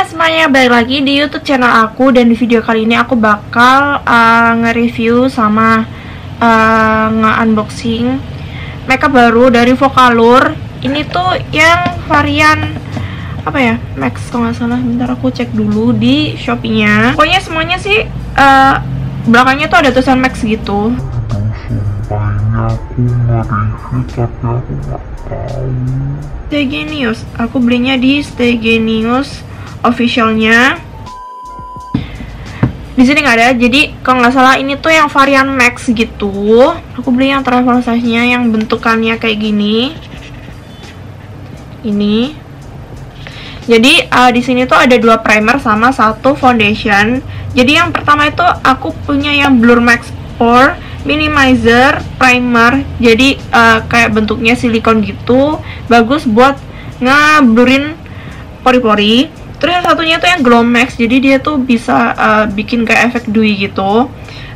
semuanya, balik lagi di YouTube channel aku. Dan di video kali ini aku bakal nge-review sama nge-unboxing makeup baru dari Vocalour. Ini tuh yang varian apa ya, Max kalau nggak salah. Bentar aku cek dulu di Shopee-nya. Pokoknya semuanya sih belakangnya tuh ada tulisan Max gitu. Sumpahnya aku nge-review tapi aku nggak tahu. Stay Genius, aku belinya di Stay Genius officialnya. Di sini nggak ada, jadi kalau nggak salah ini tuh yang varian Max gitu. Aku beli yang travel size-nya yang bentukannya kayak gini. Ini. Jadi di sini tuh ada 2 primer sama 1 foundation. Jadi yang pertama itu aku punya yang Blur Max Pore Minimizer Primer. Jadi kayak bentuknya silikon gitu, bagus buat ngeblurin pori-pori. Terus yang satunya tuh yang Glow Max, jadi dia tuh bisa bikin kayak efek dewy gitu.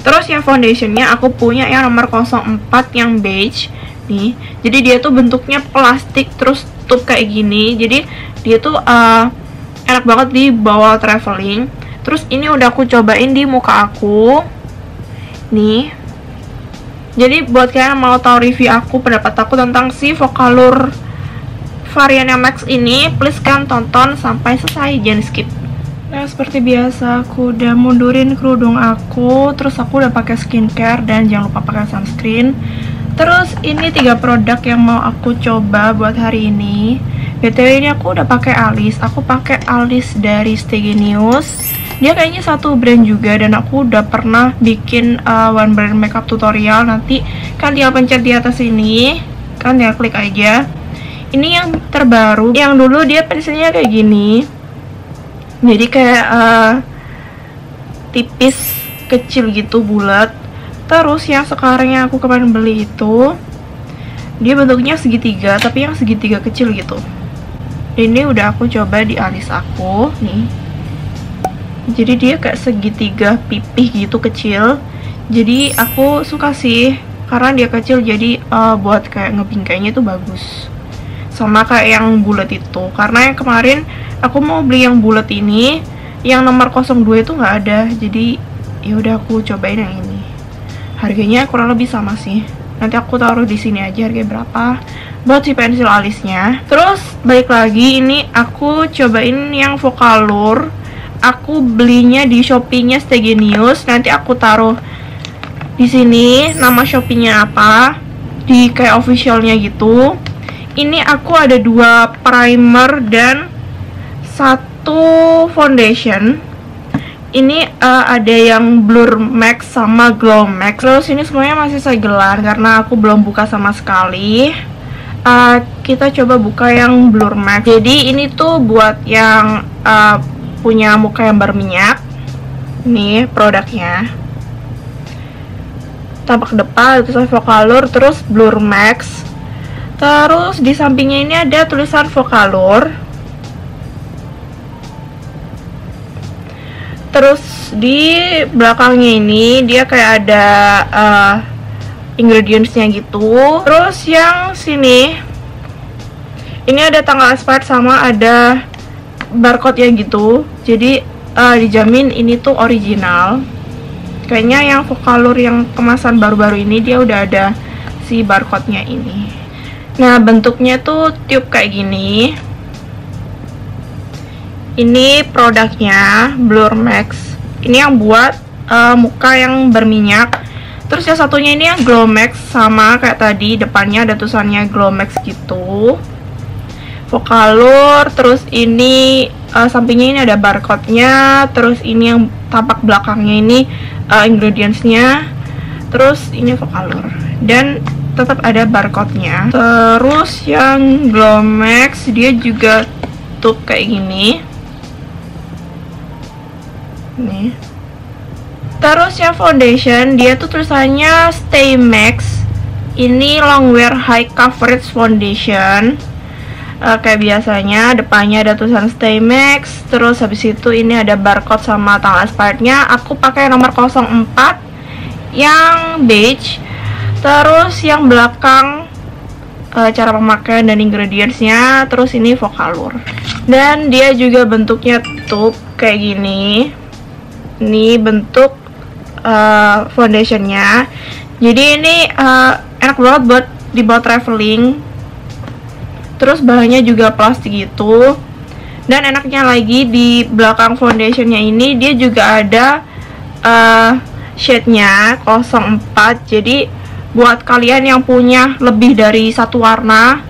Terus yang foundationnya aku punya yang nomor 04 yang beige nih. Jadi dia tuh bentuknya plastik terus tube kayak gini. Jadi dia tuh enak banget dibawa traveling. Terus ini udah aku cobain di muka aku nih. Jadi buat kalian yang mau tahu review aku, pendapat aku tentang si Vocalour varian yang Max ini, please kan tonton sampai selesai, jangan skip. Nah, seperti biasa aku udah mundurin kerudung aku, terus aku udah pakai skincare dan jangan lupa pakai sunscreen. Terus ini 3 produk yang mau aku coba buat hari ini. BTW ini aku udah pakai alis, aku pakai alis dari Stay Genius. Dia kayaknya satu brand juga dan aku udah pernah bikin one brand makeup tutorial. Nanti kan tinggal pencet di atas ini, kan tinggal klik aja. Ini yang terbaru, yang dulu dia pensilnya kayak gini, jadi kayak tipis, kecil gitu, bulat. Terus yang sekarang yang aku kemarin beli itu, dia bentuknya segitiga, tapi yang segitiga kecil gitu. Ini udah aku coba di alis aku, nih. Jadi dia kayak segitiga pipih gitu, kecil. Jadi aku suka sih, karena dia kecil, jadi buat kayak ngebingkainya tuh bagus. Sama kayak yang bulat itu, karena yang kemarin aku mau beli yang bulat ini, yang nomor 02 itu nggak ada. Jadi ya udah aku cobain yang ini. Harganya kurang lebih sama sih. Nanti aku taruh di sini aja harganya berapa buat si pensil alisnya. Terus balik lagi, ini aku cobain yang Vocalour. Aku belinya di Shopee-nya Stay Genius. Nanti aku taruh di sini nama Shopee-nya apa, di kayak officialnya gitu. Ini aku ada 2 primer dan 1 foundation. Ini ada yang Blur Max sama Glow Max. Terus ini semuanya masih segelan karena aku belum buka sama sekali. Kita coba buka yang Blur Max. Jadi ini tuh buat yang punya muka yang berminyak. Nih produknya. Tampak depan tulisan Vocalour, terus Blur Max. Terus di sampingnya ini ada tulisan Vocalour. Terus di belakangnya ini dia kayak ada ingredientsnya gitu. Terus yang sini ini ada tanggal expired sama ada barcode ya gitu. Jadi dijamin ini tuh original. Kayaknya yang Vocalour yang kemasan baru-baru ini dia udah ada si barcode-nya ini. Nah, bentuknya tuh tube kayak gini. Ini produknya Blur Max. Ini yang buat muka yang berminyak. Terus yang satunya ini yang Glow Max, sama kayak tadi, depannya ada tulisannya Glow Max gitu. Vocalour. Terus ini sampingnya ini ada barcode-nya. Terus ini yang tampak belakangnya ini ingredients-nya. Terus ini Vocalour. Dan tetap ada barcode-nya. Terus yang Glow Max dia juga tube kayak gini. Nih. Terus yang foundation dia tuh tulisannya Stay Max. Ini long wear high coverage foundation. Kayak biasanya depannya ada tulisan Stay Max. Terus habis itu ini ada barcode sama tanggal expirednya. Aku pakai nomor 04 yang beige. Terus yang belakang cara pemakaian dan ingredientsnya. Terus ini Vocalour, dan dia juga bentuknya tube kayak gini. Ini bentuk foundationnya. Jadi ini enak banget buat dibawa traveling. Terus bahannya juga plastik gitu. Dan enaknya lagi di belakang foundationnya ini dia juga ada shade-nya 04. Jadi buat kalian yang punya lebih dari satu warna,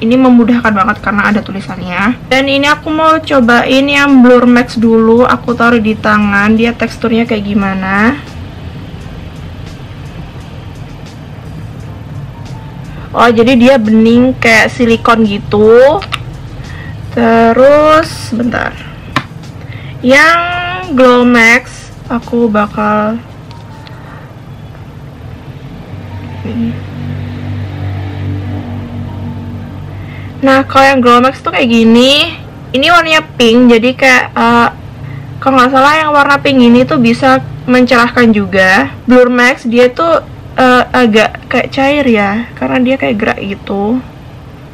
ini memudahkan banget karena ada tulisannya. Dan ini aku mau cobain yang Blur Max dulu. Aku taruh di tangan, dia teksturnya kayak gimana. Oh, jadi dia bening kayak silikon gitu. Terus bentar, yang Glow Max aku bakal nah, kalau yang Glow Max tuh kayak gini. Ini warnanya pink, jadi kayak kalau nggak salah yang warna pink ini tuh bisa mencerahkan juga. Blur Max dia tuh agak kayak cair ya, karena dia kayak gerak gitu.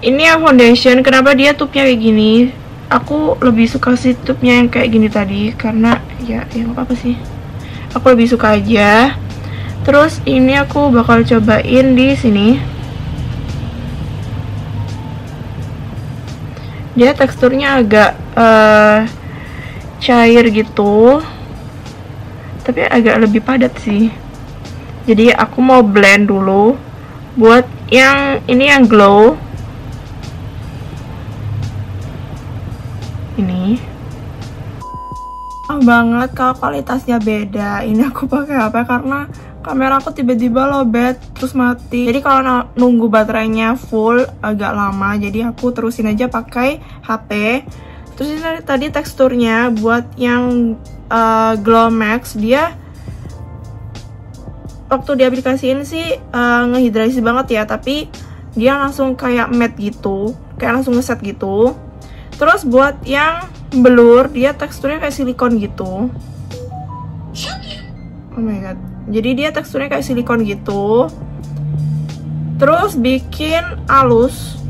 Ini yang foundation, kenapa dia tube-nya kayak gini? Aku lebih suka sih tube-nya yang kayak gini tadi, karena ya nggak apa-apa sih. Aku lebih suka aja. Terus ini aku bakal cobain di sini. Dia teksturnya agak cair gitu, tapi agak lebih padat sih. Jadi aku mau blend dulu buat yang ini, yang glow. Ini banget kalau kualitasnya beda. Ini aku pakai HP karena kamera aku tiba-tiba lowbat terus mati. Jadi kalau nunggu baterainya full agak lama, jadi aku terusin aja pakai HP. Terus ini tadi teksturnya buat yang Glow Max, dia waktu diaplikasiin sih ngehidrasi banget ya, tapi dia langsung kayak matte gitu, kayak langsung ngeset gitu. Terus buat yang Blur, dia teksturnya kayak silikon gitu. Oh my god. Jadi dia teksturnya kayak silikon gitu. Terus bikin halus.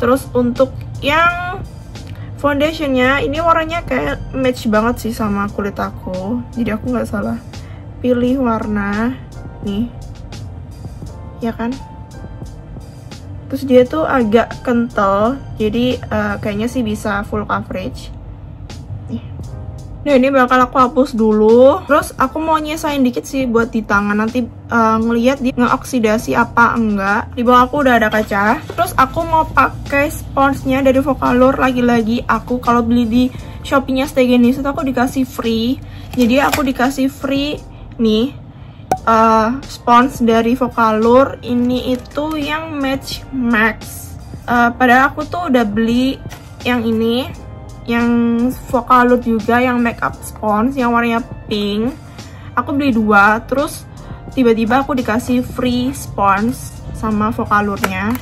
Terus untuk yang foundationnya, ini warnanya kayak match banget sih sama kulit aku. Jadi aku nggak salah pilih warna nih, ya kan? Terus dia tuh agak kental, jadi kayaknya sih bisa full coverage. Nah, ini bakal aku hapus dulu. Terus aku mau nyesain dikit sih buat di tangan, nanti ngelihat dia ngeoksidasi apa enggak. Di bawah aku udah ada kaca. Terus aku mau pakai sponsnya dari Vocalour. Lagi-lagi aku kalau beli di Shopee-nya Stay Genesis aku dikasih free. Jadi aku dikasih free nih spons dari Vocalour. Ini itu yang Match Max. Padahal aku tuh udah beli yang ini, yang Vocalour juga, yang makeup spons yang warnanya pink. Aku beli 2, terus tiba-tiba aku dikasih free spons sama Vocalournya.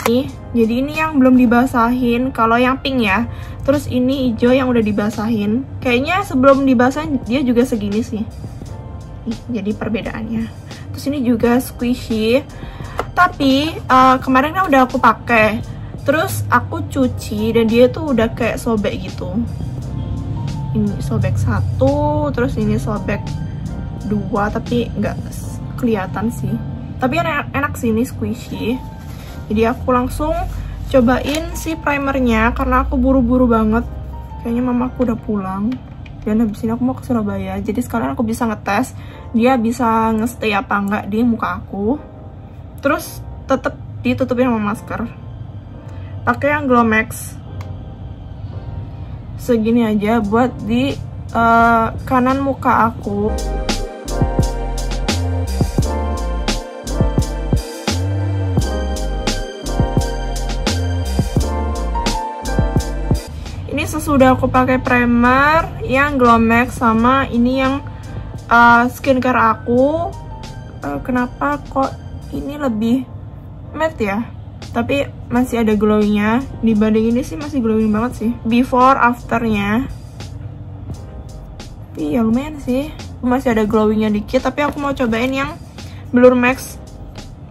Jadi ini yang belum dibasahin, kalau yang pink ya. Terus ini hijau yang udah dibasahin. Kayaknya sebelum dibasahin dia juga segini sih. Jadi perbedaannya. Terus ini juga squishy, tapi kemarin kan udah aku pakai. Terus aku cuci dan dia tuh udah kayak sobek gitu. Ini sobek 1, terus ini sobek 2, tapi nggak kelihatan sih. Tapi enak sih, ini squishy. Jadi aku langsung cobain si primernya karena aku buru-buru banget. Kayaknya mamaku udah pulang. Dan habis ini aku mau ke Surabaya, jadi sekalian aku bisa ngetes dia bisa nge-stay apa enggak di muka aku. Terus tetap ditutupin sama masker. Pakai yang Glow Max segini aja buat di kanan muka aku. Ini sesudah aku pakai primer yang Glow Max sama ini yang skincare aku. Kenapa kok ini lebih matte ya? Tapi masih ada glowingnya. Dibanding ini sih masih glowing banget sih. Before afternya. Iya lumayan sih. Masih ada glowingnya dikit. Tapi aku mau cobain yang Blur Max.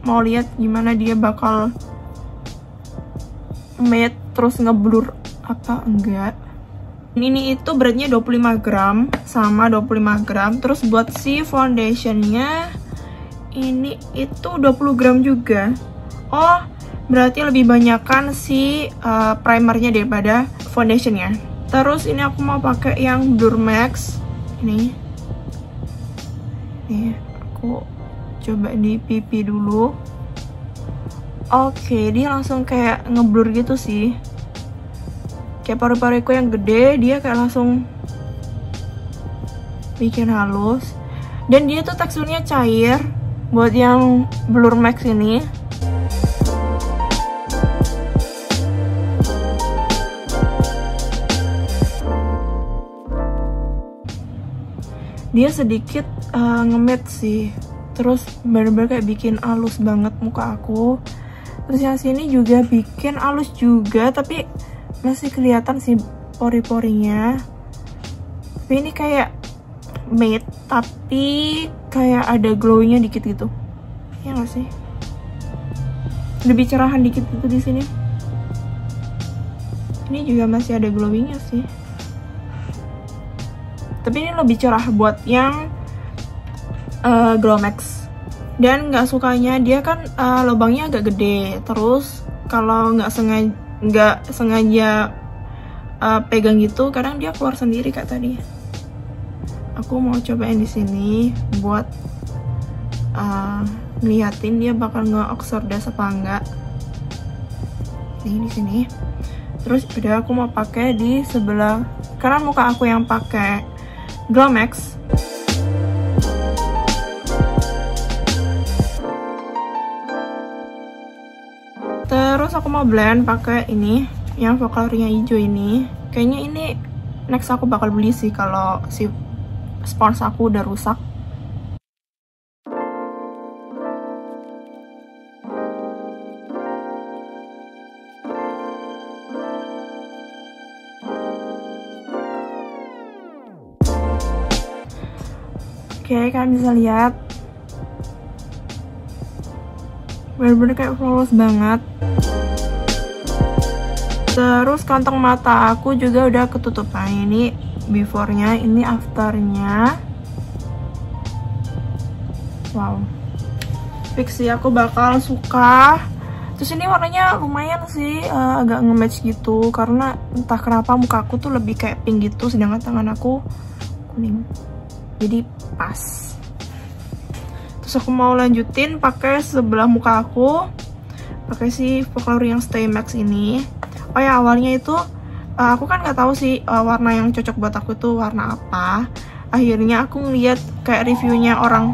Mau lihat gimana dia bakal matte terus ngeblur apa enggak. Ini itu beratnya 25 gram sama 25 gram. Terus buat si foundationnya ini itu 20 gram juga. Oh, berarti lebih banyakan si primernya daripada foundationnya. Terus ini aku mau pakai yang Blur Max. Nih, aku coba di pipi dulu. Oke, dia langsung kayak ngeblur gitu sih. Kayak paru-paruku yang gede, dia kayak langsung bikin halus. Dan dia tuh teksturnya cair buat yang Blur Max ini. Dia sedikit nge-matte sih. Terus bener-bener kayak bikin halus banget muka aku. Terus yang sini juga bikin halus juga, tapi masih kelihatan sih pori-porinya. Tapi ini kayak matte, tapi kayak ada glowingnya dikit gitu. Ya nggak sih? Lebih cerahan dikit gitu di sini. Ini juga masih ada glowingnya sih. Tapi ini lebih cerah buat yang Glow Max. Dan nggak sukanya dia kan lubangnya agak gede. Terus kalau nggak sengaja pegang gitu, kadang dia keluar sendiri kayak tadi. Aku mau cobain di sini buat ngeliatin dia bakal nge-absorb apa enggak. Nih di sini. Terus udah aku mau pakai di sebelah karena muka aku yang pakai Glow Max. Terus aku mau blend pakai ini yang Vocaloid-nya hijau ini. Kayaknya ini next aku bakal beli sih kalau si spons aku udah rusak. Oke, kalian bisa lihat bener-bener kayak flawless banget. Terus kantong mata aku juga udah ketutupan. Ini before-nya, ini after-nya. Wow, fix sih aku bakal suka. Terus ini warnanya lumayan sih, agak nge-match gitu. Karena entah kenapa muka aku tuh lebih kayak pink gitu, sedangkan tangan aku kuning. Jadi pas. Terus aku mau lanjutin pakai sebelah muka aku, pakai si Vocaloid yang Stay Max ini. Oh ya, awalnya itu aku kan nggak tahu sih warna yang cocok buat aku itu warna apa. Akhirnya aku ngeliat kayak reviewnya orang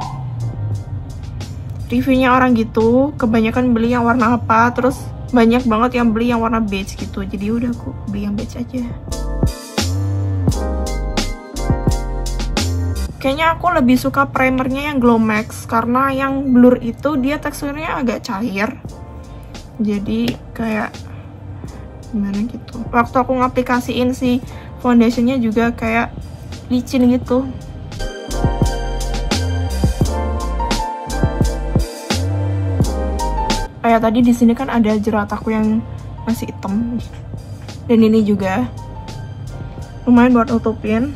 gitu, kebanyakan beli yang warna apa, terus banyak banget yang beli yang warna beige gitu. Jadi udah aku beli yang beige aja. Kayaknya aku lebih suka primernya yang Glow Max, karena yang blur itu dia teksturnya agak cair. Jadi kayak gimana gitu. Waktu aku ngaplikasiin si foundationnya juga kayak licin gitu. Kayak tadi di sini kan ada jerat aku yang masih hitam. Dan ini juga lumayan buat nutupin.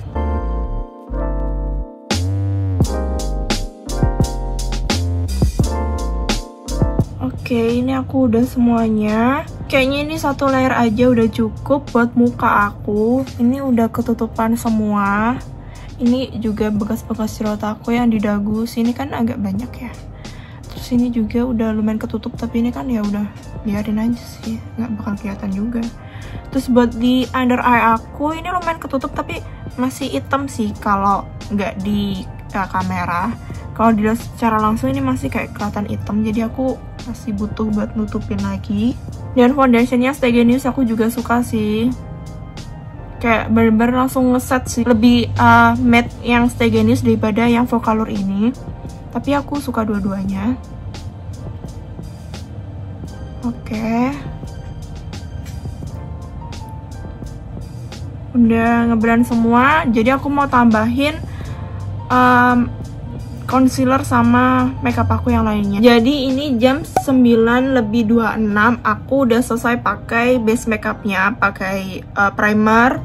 Oke, ini aku udah semuanya. Kayaknya ini satu layer aja udah cukup buat muka aku. Ini udah ketutupan semua. Ini juga bekas-bekas jerawat aku yang di dagu. Sini kan agak banyak ya. Terus ini juga udah lumayan ketutup, tapi ini kan ya udah biarin aja sih, nggak bakal kelihatan juga. Terus buat di under eye aku ini lumayan ketutup, tapi masih hitam sih kalau nggak di kamera. Kalau dilihat secara langsung ini masih kayak kelihatan hitam, jadi aku masih butuh buat nutupin lagi. Dan foundationnya Stay Genius aku juga suka sih, kayak bener-bener langsung ngeset sih. Lebih matte yang Stay Genius daripada yang Vocaloid ini, tapi aku suka dua-duanya. Oke, udah ngeblend semua, jadi aku mau tambahin concealer sama makeup aku yang lainnya. Jadi ini jam 9:26, aku udah selesai pakai base makeupnya, pakai primer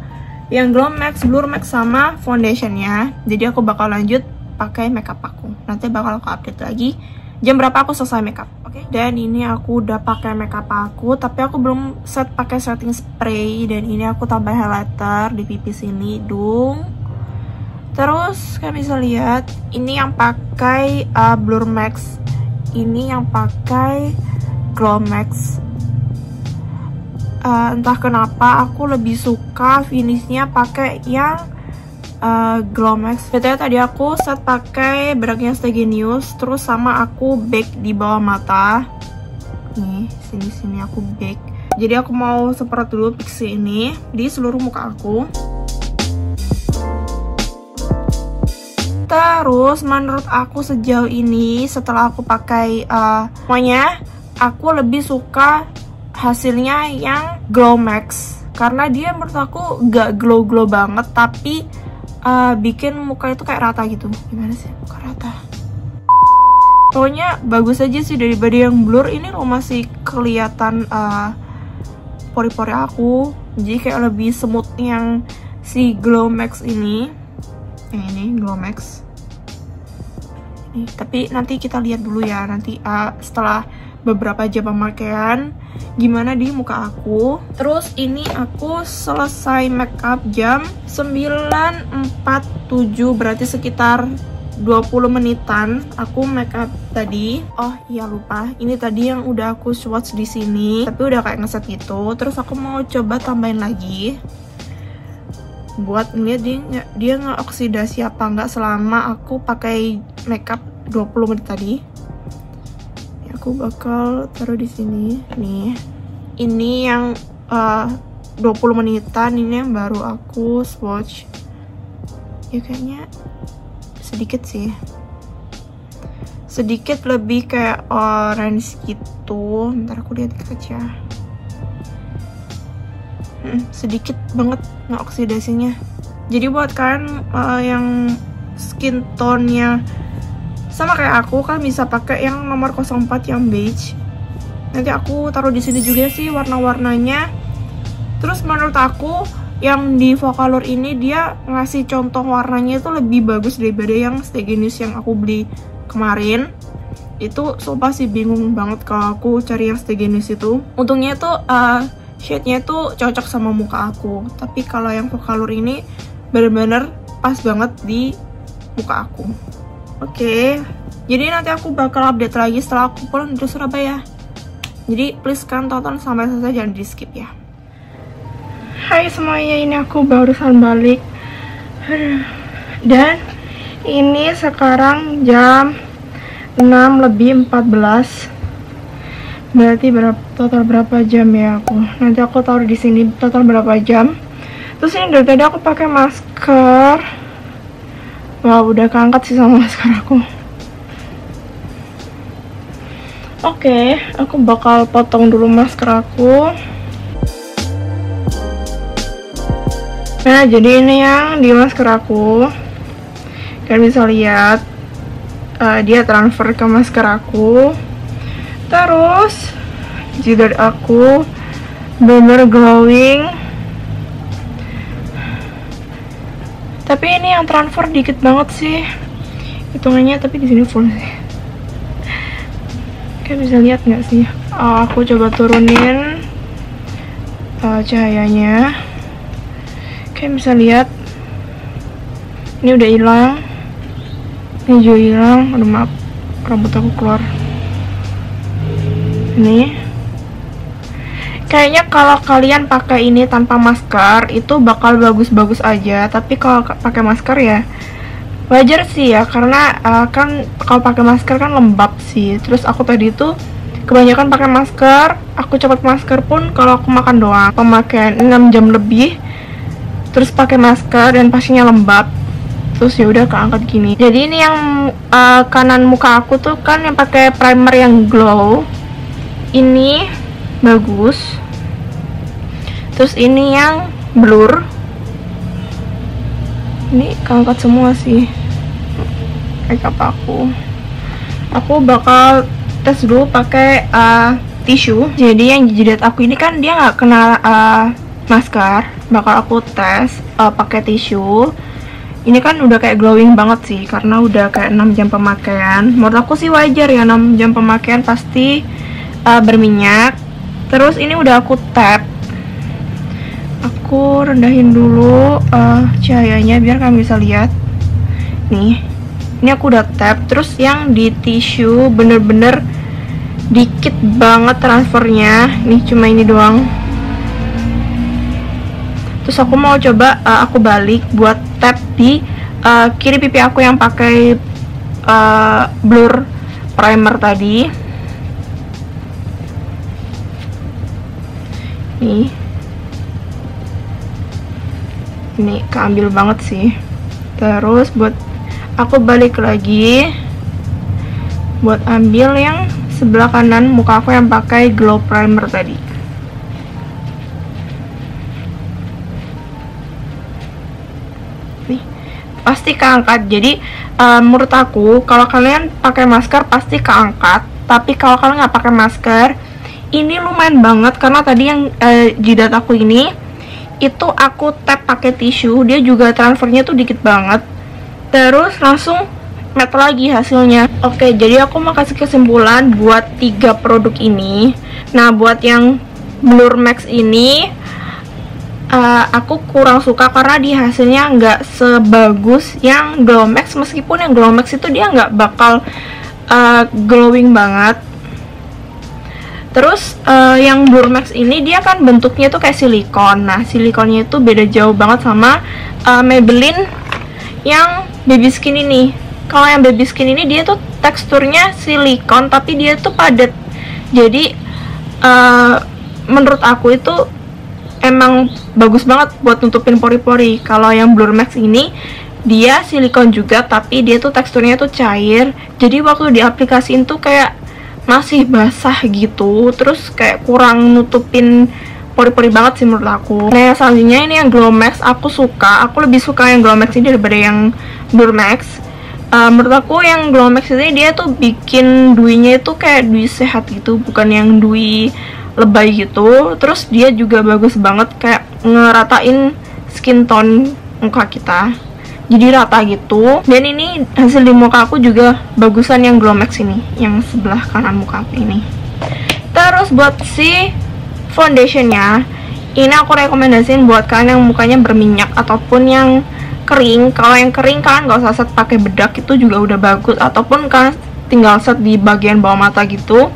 yang Glow Max, Blur Max sama foundationnya. Jadi aku bakal lanjut pakai makeup aku. Nanti bakal aku update lagi jam berapa aku selesai makeup. Oke. Dan ini aku udah pakai makeup aku, tapi aku belum set pakai setting spray. Dan ini aku tambah highlighter di pipi sini, hidung. Terus kalian bisa lihat ini yang pakai Blur Max, ini yang pakai Glow Max. Entah kenapa aku lebih suka finishnya pakai yang Glow Max. BTW tadi aku set pakai beraknya Stay Genius, terus sama aku bake di bawah mata. Nih, sini aku bake. Jadi aku mau semprot dulu pixie ini di seluruh muka aku. Terus menurut aku sejauh ini setelah aku pakai semuanya, aku lebih suka hasilnya yang Glow Max karena dia menurut aku gak glow banget, tapi bikin muka itu kayak rata gitu. Gimana sih muka rata? Pokoknya bagus aja sih daripada yang blur. Ini loh masih kelihatan pori-pori aku, jadi kayak lebih smooth yang si Glow Max ini. Ini Glow Max. Ini, tapi nanti kita lihat dulu ya nanti setelah beberapa jam pemakaian gimana di muka aku. Terus ini aku selesai makeup jam 9:47, berarti sekitar 20 menitan aku makeup tadi. Oh iya lupa, ini tadi yang udah aku swatch di sini, tapi udah kayak ngeset gitu. Terus aku mau coba tambahin lagi buat ngeliat dia nggak oksidasi apa nggak selama aku pakai makeup 20 menit tadi. Ya, aku bakal taruh di sini nih. Ini yang 20 menitan, ini yang baru aku swatch. Ya kayaknya sedikit sih, sedikit lebih kayak orange gitu. Ntar aku lihat di kaca. Sedikit banget nggak oksidasinya. Jadi buat kalian yang skin tone-nya sama kayak aku kan bisa pakai yang nomor 04 yang beige. Nanti aku taruh di sini juga sih warna-warnanya. Terus menurut aku yang di Vocaloid ini dia ngasih contoh warnanya itu lebih bagus daripada yang Stay Genius yang aku beli kemarin. Itu sumpah sih bingung banget kalau aku cari yang Stay Genius itu. Untungnya tuh shade-nya tuh cocok sama muka aku. Tapi kalau yang Vocaloid ini bener-bener pas banget di muka aku. Oke, jadi nanti aku bakal update lagi setelah aku pulang dari Surabaya. Jadi please kan tonton sampai selesai, jangan di skip ya. Hai semuanya, ini aku barusan balik. Dan ini sekarang jam 6:14. Berarti total berapa jam ya aku? Nanti aku taruh di sini total berapa jam. Terus ini dari tadi aku pakai masker. Wah, udah keangkat sih sama masker aku. Oke, aku bakal potong dulu masker aku. Nah, jadi ini yang di masker aku. Kalian bisa lihat dia transfer ke masker aku. Terus jidat aku bener glowing. Tapi ini yang transfer dikit banget sih hitungannya, tapi di sini full sih. Kalian bisa lihat nggak sih? Aku coba turunin cahayanya. Kalian bisa lihat ini udah hilang, ini juga hilang. Aduh maaf, rambut aku keluar. Ini kayaknya kalau kalian pakai ini tanpa masker itu bakal bagus-bagus aja, tapi kalau pakai masker ya wajar sih ya, karena kan kalau pakai masker kan lembab sih. Terus aku tadi tuh kebanyakan pakai masker, aku cepat masker pun kalau aku makan doang, pemakaian 6 jam lebih terus pakai masker dan pastinya lembab. Terus ya udah keangkat gini. Jadi ini yang kanan muka aku tuh kan yang pakai primer yang glow, ini bagus. Terus ini yang blur, ini keangkat semua sih. makeup aku bakal tes dulu pakai tisu. Jadi yang di jidat aku ini kan dia nggak kena masker, bakal aku tes pakai tisu. Ini kan udah kayak glowing banget sih, karena udah kayak 6 jam pemakaian. Menurut aku sih wajar ya, 6 jam pemakaian pasti berminyak. Terus ini udah aku tap. Aku rendahin dulu cahayanya biar kalian bisa lihat. Nih, ini aku udah tap. Terus yang di tisu bener-bener dikit banget transfernya. Nih cuma ini doang. Terus aku mau coba aku balik buat tap di kiri pipi aku yang pakai blur primer tadi. Ini keambil banget sih. Terus buat aku balik lagi buat ambil yang sebelah kanan muka aku yang pakai glow primer tadi. Pasti keangkat. Jadi menurut aku kalau kalian pakai masker pasti keangkat, tapi kalau kalian nggak pakai masker ini lumayan banget, karena tadi yang jidat aku ini itu aku tap pakai tisu, dia juga transfernya tuh dikit banget, terus langsung matte lagi hasilnya. Oke, jadi aku mau kasih kesimpulan buat 3 produk ini. Nah, buat yang Blur Max ini aku kurang suka karena di hasilnya nggak sebagus yang Glow Max, meskipun yang Glow Max itu dia nggak bakal glowing banget. Terus yang Blur Max ini dia kan bentuknya tuh kayak silikon. Nah, silikonnya itu beda jauh banget sama Maybelline yang Baby Skin ini. Kalau yang Baby Skin ini dia tuh teksturnya silikon tapi dia tuh padat. Jadi menurut aku itu emang bagus banget buat nutupin pori-pori. Kalau yang Blur Max ini dia silikon juga tapi dia tuh teksturnya tuh cair. Jadi waktu diaplikasiin tuh kayak masih basah gitu, terus kayak kurang nutupin pori-pori banget sih menurut aku. Nah, yang selanjutnya ini yang Glow Max, aku lebih suka yang Glow Max ini daripada yang Blur Max. Menurut aku yang Glow Max ini dia tuh bikin duinya itu kayak dui sehat gitu, bukan yang dui lebay gitu. Terus dia juga bagus banget kayak ngeratain skin tone muka kita, jadi rata gitu. Dan ini hasil di muka aku juga bagusan yang Glow Max ini, yang sebelah kanan muka aku ini. Terus buat si foundationnya, ini aku rekomendasiin buat kalian yang mukanya berminyak ataupun yang kering. Kalau yang kering kalian nggak usah set pakai bedak, itu juga udah bagus. Ataupun kalian tinggal set di bagian bawah mata gitu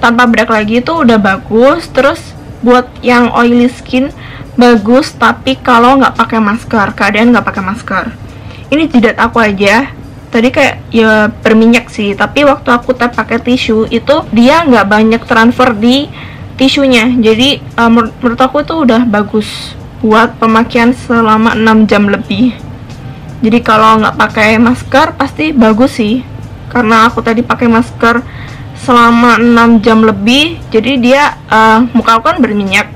tanpa bedak lagi, itu udah bagus. Terus buat yang oily skin bagus, tapi kalau nggak pakai masker, keadaan nggak pakai masker. Ini jidat aku aja tadi kayak ya berminyak sih, tapi waktu aku tap pakai tisu itu dia nggak banyak transfer di tisunya. Jadi menurut aku itu udah bagus buat pemakaian selama 6 jam lebih. Jadi kalau nggak pakai masker pasti bagus sih, karena aku tadi pakai masker selama 6 jam lebih. Jadi dia muka aku kan berminyak,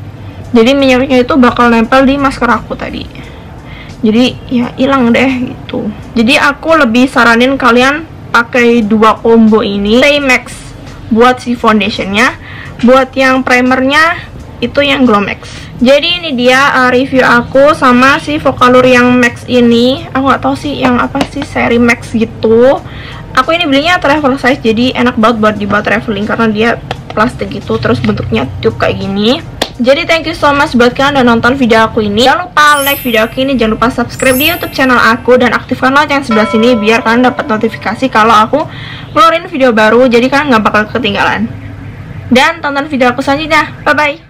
jadi minyaknya itu bakal nempel di masker aku tadi, jadi ya hilang deh gitu. Jadi aku lebih saranin kalian pakai 2 combo ini. Stay Max buat si foundationnya, buat yang primernya itu yang Glow Max. Jadi ini dia review aku sama si Focallure yang Max ini. Aku nggak tahu sih yang apa sih, seri Max gitu. Aku ini belinya travel size, jadi enak banget buat dibawa traveling karena dia plastik gitu, terus bentuknya tube kayak gini. Jadi thank you so much buat kalian udah nonton video aku ini. Jangan lupa like video aku ini, jangan lupa subscribe di YouTube channel aku, dan aktifkan lonceng sebelah sini biar kalian dapat notifikasi kalau aku ngeluarin video baru, jadi kalian nggak bakal ketinggalan. Dan tonton video aku selanjutnya. Bye bye.